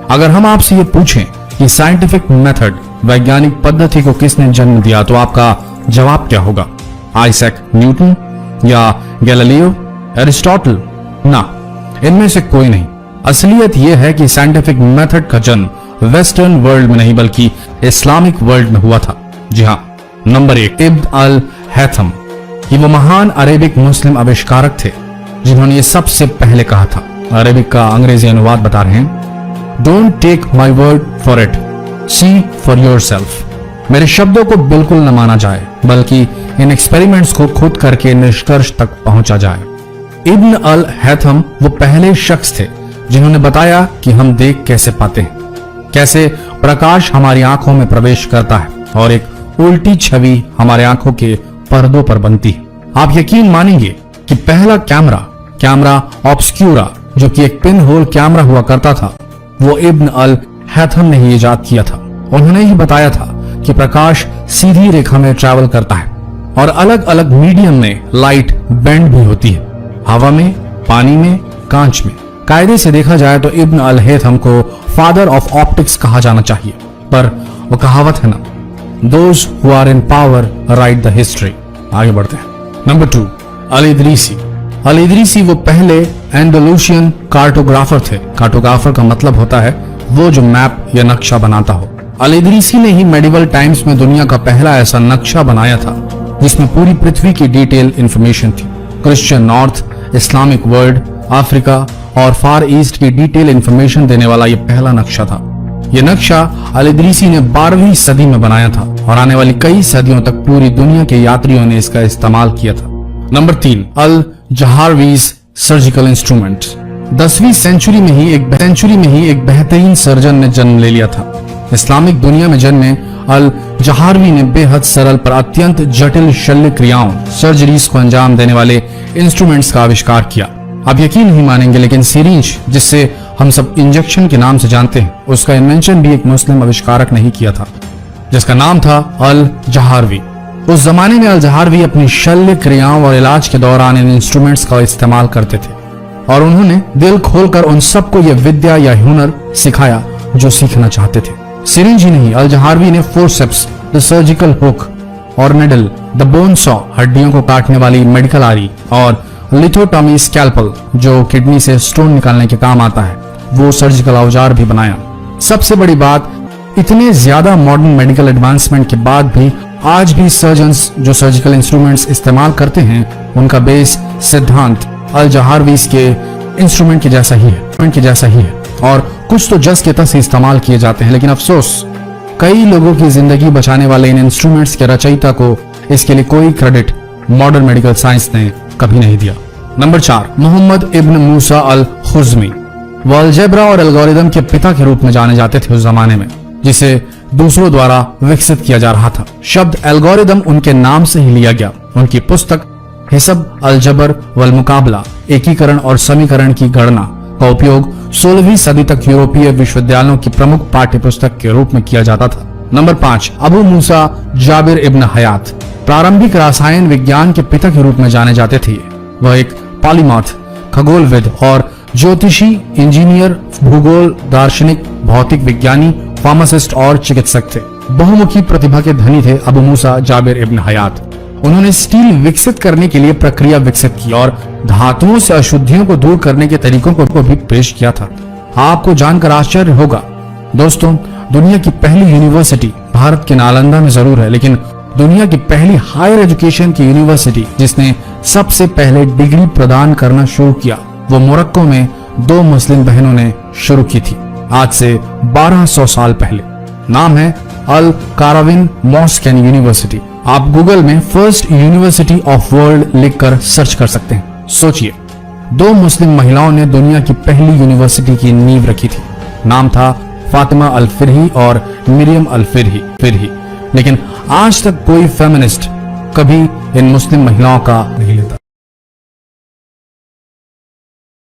अगर हम आपसे ये पूछें कि साइंटिफिक मेथड, वैज्ञानिक पद्धति को किसने जन्म दिया, तो आपका जवाब क्या होगा? आइजैक न्यूटन या गैलीलियो, एरिस्टोटल? ना, इनमें से कोई नहीं। असलियत यह है कि साइंटिफिक मेथड का जन्म वेस्टर्न वर्ल्ड में नहीं बल्कि इस्लामिक वर्ल्ड में हुआ था। जी हाँ। नंबर 1, इब्न अल हैथम। ये वो महान अरेबिक मुस्लिम आविष्कारक थे जिन्होंने ये सबसे पहले कहा था। अरेबिक का अंग्रेजी अनुवाद बता रहे हैं। Don't take my word for it, see for yourself. मेरे शब्दों को बिल्कुल न माना जाए बल्कि इन एक्सपेरिमेंट्स को खुद करके निष्कर्ष तक पहुंचा जाए। इब्न अल हैथम वो पहले शख्स थे जिन्होंने बताया कि हम देख कैसे पाते हैं, कैसे प्रकाश हमारी आंखों में प्रवेश करता है और एक उल्टी छवि हमारे आंखों के पर्दों पर बनती है। आप यकीन मानेंगे कि पहला कैमरा ऑब्सक्यूरा, जो कि एक पिन होल कैमरा हुआ करता था, वो इब्न अल हैथम ने ही इजाद किया था। उन्होंने ही बताया था कि प्रकाश सीधी रेखा में ट्रैवल करता है और अलग अलग मीडियम में लाइट बेंड भी होती है, हवा में, पानी में, कांच में। कायदे से देखा जाए तो इब्न अल हैथम को फादर ऑफ ऑप्टिक्स कहा जाना चाहिए, पर वो कहावत है ना, those who are in power write the history. आगे बढ़ते हैं। Number 2, al Idrisi. Al Idrisi वो पहले एंडलूसियन कार्टोग्राफर थे। कार्टोग्राफर का मतलब होता है वो जो मैप या नक्शा बनाता हो। अल इदरीसी ने ही मेडिवल टाइम्स में दुनिया का पहला ऐसा नक्शा बनाया था जिसमें पूरी पृथ्वी की डिटेल इंफॉर्मेशन थी। Christian north, Islamic world, Africa और फार ईस्ट की डिटेल इंफॉर्मेशन देने वाला ये पहला नक्शा था। ये नक्शा अल इदरीसी ने 12वीं सदी में बनाया था और आने वाली कई सदियों तक पूरी दुनिया के यात्रियों ने इसका इस्तेमाल किया था। नंबर 3, अल जहारवीज सर्जिकल इंस्ट्रूमेंट। 10वीं सेंचुरी में ही एक बेहतरीन सर्जन ने जन्म ले लिया था। इस्लामिक दुनिया में जन्मे अल जहारवी ने बेहद सरल पर अत्यंत जटिल शल्य क्रियाओं, सर्जरीज को अंजाम देने वाले इंस्ट्रूमेंट्स का आविष्कार किया। आप यकीन नहीं मानेंगे, लेकिन सिरिंज, जिससे हम सब इंजेक्शन के नाम से जानते हैं, उसका इन्वेंशन भी एक मुस्लिम आविष्कारक ने ही किया था जिसका नाम था अल जहारवी। उस जमाने में अल जहारवी अपनी शल्य क्रियाओं और इलाज के दौरान इन इंस्ट्रूमेंट्स का इस्तेमाल करते थे और उन्होंने दिल खोलकर उन सबको यह विद्या या हुनर सिखाया जो सीखना चाहते थे। सिरिंज ही नहीं, अल जहारवी ने फोर्सेप्स, द सर्जिकल हुक और निडल, द बोन सॉ, हड्डियों को काटने वाली मेडिकल आरी, और लिथोटॉमी स्कैल्पल, जो किडनी से स्टोन निकालने के काम आता है, वो सर्जिकल औजार भी बनाया। सबसे बड़ी बात, इतने ज्यादा मॉडर्न मेडिकल एडवांसमेंट के बाद भी आज भी सर्जन्स जो सर्जिकल इंस्ट्रूमेंट्स इस्तेमाल करते हैं, उनका बेस सिद्धांत अल जहारवीज के इंस्ट्रूमेंट के जैसा ही है और कुछ तो जस के तस इस्तेमाल किए जाते हैं। लेकिन अफसोस, कई लोगों की जिंदगी बचाने वाले इन इंस्ट्रूमेंट्स के रचयिता को इसके लिए कोई क्रेडिट मॉडर्न मेडिकल साइंस ने कभी नहीं दिया। नंबर 4, मोहम्मद इब्न मूसा अल खुज़मी। वो अलजेब्रा और एल्गोरिदम के पिता के रूप में जाने जाते थे उस जमाने में, जिसे दूसरों द्वारा विकसित किया जा रहा था। शब्द एल्गोरिदम उनके नाम से ही लिया गया। उनकी पुस्तक हिसाब अलजबर वल मुकाबला, एकीकरण और समीकरण की गणना का उपयोग 16वीं सदी तक यूरोपीय विश्वविद्यालयों की प्रमुख पाठ्य पुस्तक के रूप में किया जाता था। नंबर 5, अबू मूसा जाबिर इब्न हयात। प्रारंभिक रसायन विज्ञान के पिता के रूप में जाने जाते थे। वह एक पॉलीमैथ, खगोलविद और ज्योतिषी, इंजीनियर, भूगोल, दार्शनिक, भौतिक विज्ञानी, फार्मासिस्ट और चिकित्सक थे। बहुमुखी प्रतिभा के धनी थे अबू मूसा जाबिर इब्न हयात। उन्होंने स्टील विकसित करने के लिए प्रक्रिया विकसित की और धातुओं से अशुद्धियों को दूर करने के तरीकों को भी पेश किया था। आपको जानकर आश्चर्य होगा दोस्तों, दुनिया की पहली यूनिवर्सिटी भारत के नालंदा में जरूर है, लेकिन दुनिया की पहली हायर एजुकेशन की यूनिवर्सिटी जिसने सबसे पहले डिग्री प्रदान करना शुरू किया, वो मोरक्को में 2 मुस्लिम बहनों ने शुरू की थी आज से 1200 साल पहले। नाम है अल काराविन मॉस्क एंड यूनिवर्सिटी। आप गूगल में फर्स्ट यूनिवर्सिटी ऑफ वर्ल्ड लिखकर सर्च कर सकते हैं। सोचिए, 2 मुस्लिम महिलाओं ने दुनिया की पहली यूनिवर्सिटी की नींव रखी थी। नाम था फातिमा अल फिरही और मिरियम अल फिरही। लेकिन आज तक कोई फेमिनिस्ट कभी इन मुस्लिम महिलाओं का नहीं लेता।